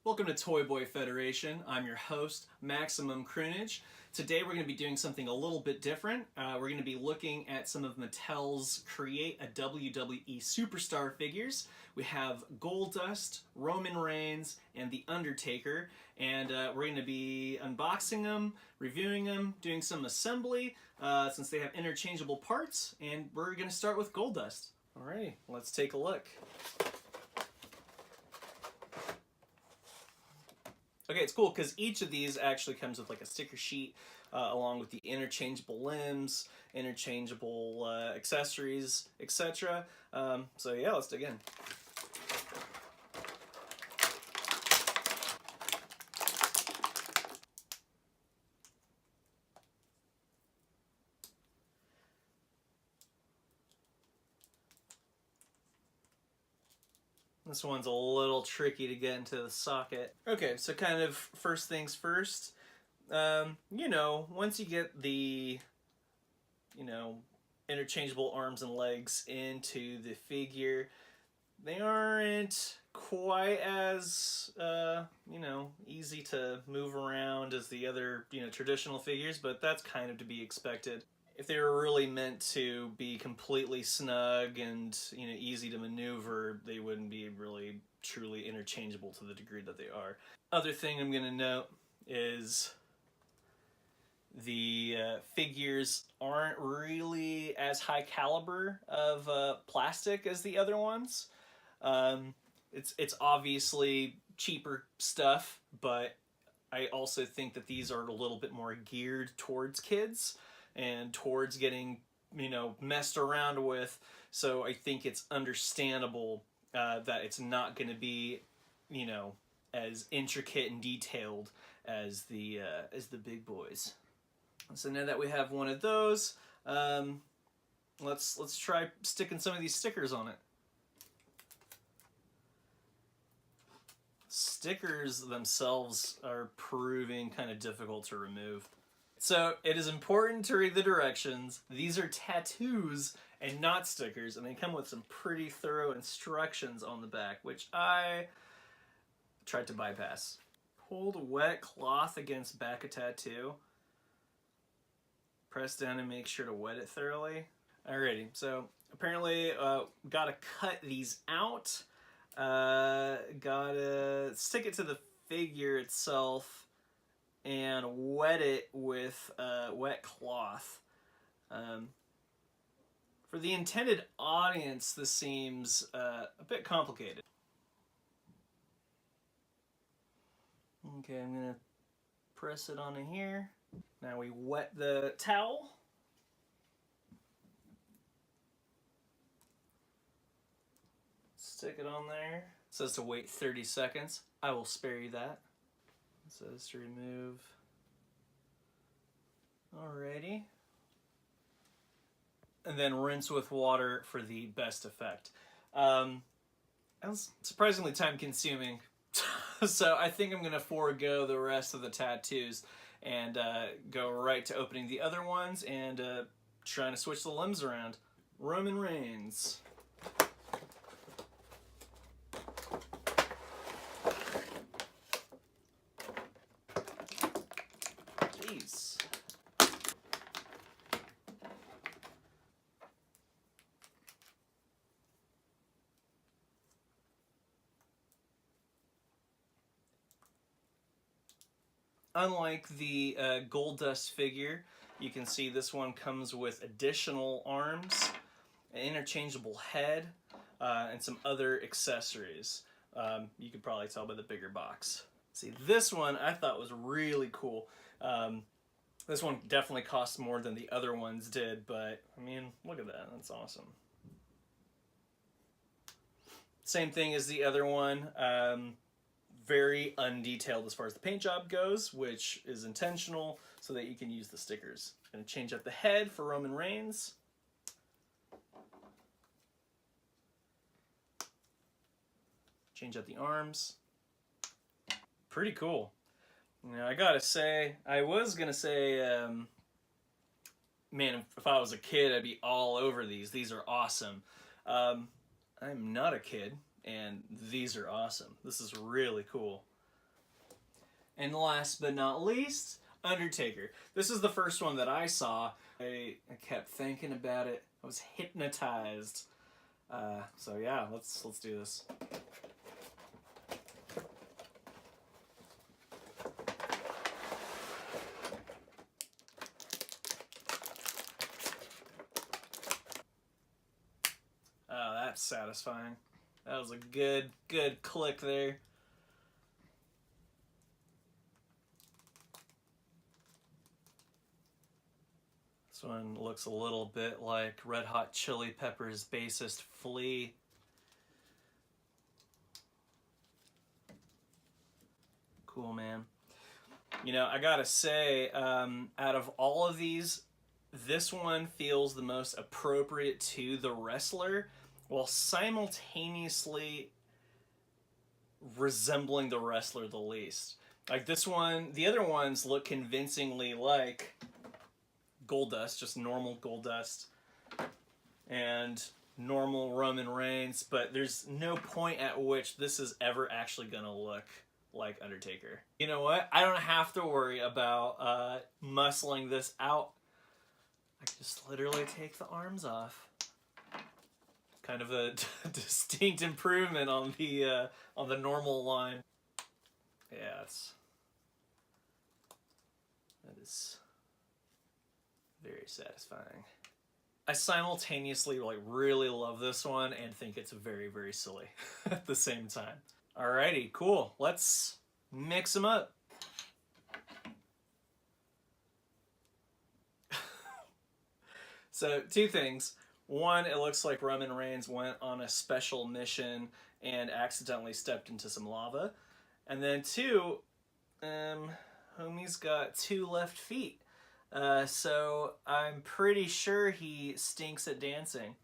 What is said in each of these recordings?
Welcome to Toy Boy Federation. I'm your host, Maximum Croonage. Today we're going to be doing something a little bit different. We're going to be looking at some of Mattel's Create a WWE Superstar figures. We have Goldust, Roman Reigns, and the Undertaker, and we're going to be unboxing them, reviewing them, doing some assembly since they have interchangeable parts, and we're going to start with Goldust. Alright, let's take a look. Okay, it's cool because each of these actually comes with like a sticker sheet along with the interchangeable limbs, interchangeable accessories, etc. So yeah, let's dig in. This one's a little tricky to get into the socket. Okay, so kind of first things first, once you get the, interchangeable arms and legs into the figure, they aren't quite as, easy to move around as the other, traditional figures, but that's kind of to be expected. If they were really meant to be completely snug and easy to maneuver, they wouldn't be really truly interchangeable to the degree that they are. Other thing I'm going to note is the figures aren't really as high caliber of plastic as the other ones. It's obviously cheaper stuff, but I also think that these are a little bit more geared towards kids and towards getting, messed around with. So I think it's understandable that it's not going to be, as intricate and detailed as the big boys. So now that we have one of those, let's try sticking some of these stickers on it. Stickers themselves are proving kind of difficult to remove. So it is important to read the directions. These are tattoos and not stickers, and they come with some pretty thorough instructions on the back, which I tried to bypass. Hold wet cloth against back of tattoo. Press down and make sure to wet it thoroughly. Alrighty, so apparently gotta cut these out. Gotta stick it to the figure itself and wet it with wet cloth. For the intended audience, this seems a bit complicated. Okay, I'm gonna press it onto here. Now we wet the towel. Stick it on there. It says to wait 30 seconds. I will spare you that. It says to remove. Alrighty. And then rinse with water for the best effect. That was surprisingly time consuming. So I think I'm going to forego the rest of the tattoos and go right to opening the other ones and trying to switch the limbs around. Roman Reigns. Jeez. Unlike the Goldust figure, you can see this one comes with additional arms, an interchangeable head, and some other accessories. You could probably tell by the bigger box. See, this one I thought was really cool. This one definitely cost more than the other ones did, but I mean, look at that, that's awesome. Same thing as the other one. Very undetailed as far as the paint job goes, which is intentional so that you can use the stickers. I'm going to change up the head for Roman Reigns. Change up the arms. Pretty cool. Now I gotta say, I was gonna say, man, if I was a kid, I'd be all over these. These are awesome. I'm not a kid, and these are awesome. This is really cool. And last but not least, Undertaker. This is the first one that I saw. I kept thinking about it. I was hypnotized. So yeah, let's do this. Oh, that's satisfying. That was a good click there. This one looks a little bit like Red Hot Chili Peppers bassist Flea. Cool, man. You know, I gotta say, out of all of these, this one feels the most appropriate to the wrestler, while simultaneously resembling the wrestler the least. Like this one, the other ones look convincingly like Goldust, just normal Goldust, and normal Roman Reigns, but there's no point at which this is ever actually gonna look like Undertaker. You know what? I don't have to worry about muscling this out. I can just literally take the arms off. Kind of a distinct improvement on the normal line. Yeah, that is very satisfying. I simultaneously really love this one and think it's very silly at the same time. Alrighty, cool. Let's mix them up. So, two things. One, it looks like Roman Reigns went on a special mission and accidentally stepped into some lava. And then two, homie's got 2 left feet. So I'm pretty sure he stinks at dancing.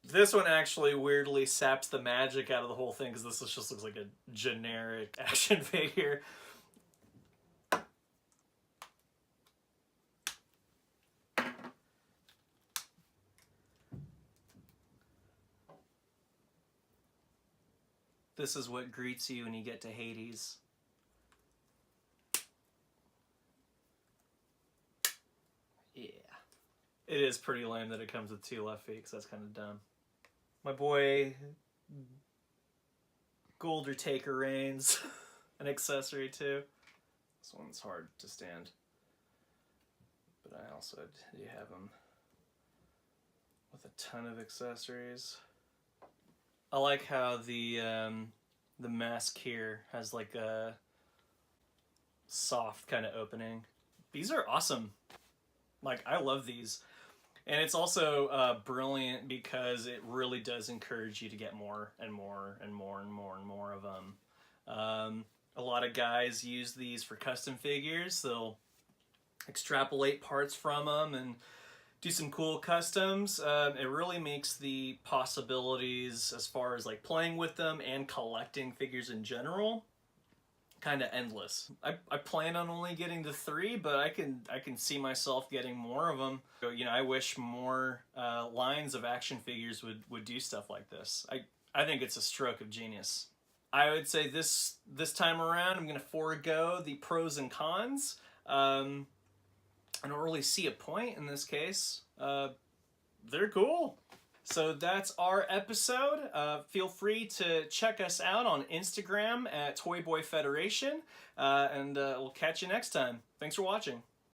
This one actually weirdly saps the magic out of the whole thing because this just looks like a generic action figure. This is what greets you when you get to Hades. Yeah. It is pretty lame that it comes with 2 left feet, because that's kind of dumb. My boy Goldust Reigns, an accessory too. This one's hard to stand. But I also do have him with a ton of accessories. I like how the mask here has like a soft kind of opening. These are awesome. Like, I love these. And it's also brilliant because it really does encourage you to get more and more and more and more and more of them. A lot of guys use these for custom figures. They'll extrapolate parts from them and do some cool customs. It really makes the possibilities as far as like playing with them and collecting figures in general kind of endless. I plan on only getting to 3, but I can see myself getting more of them. You know, I wish more lines of action figures would do stuff like this. I think it's a stroke of genius. I would say this time around, I'm gonna forego the pros and cons. I don't really see a point in this case. They're cool. So that's our episode. Feel free to check us out on Instagram at Toy Boy Federation, and we'll catch you next time. Thanks for watching.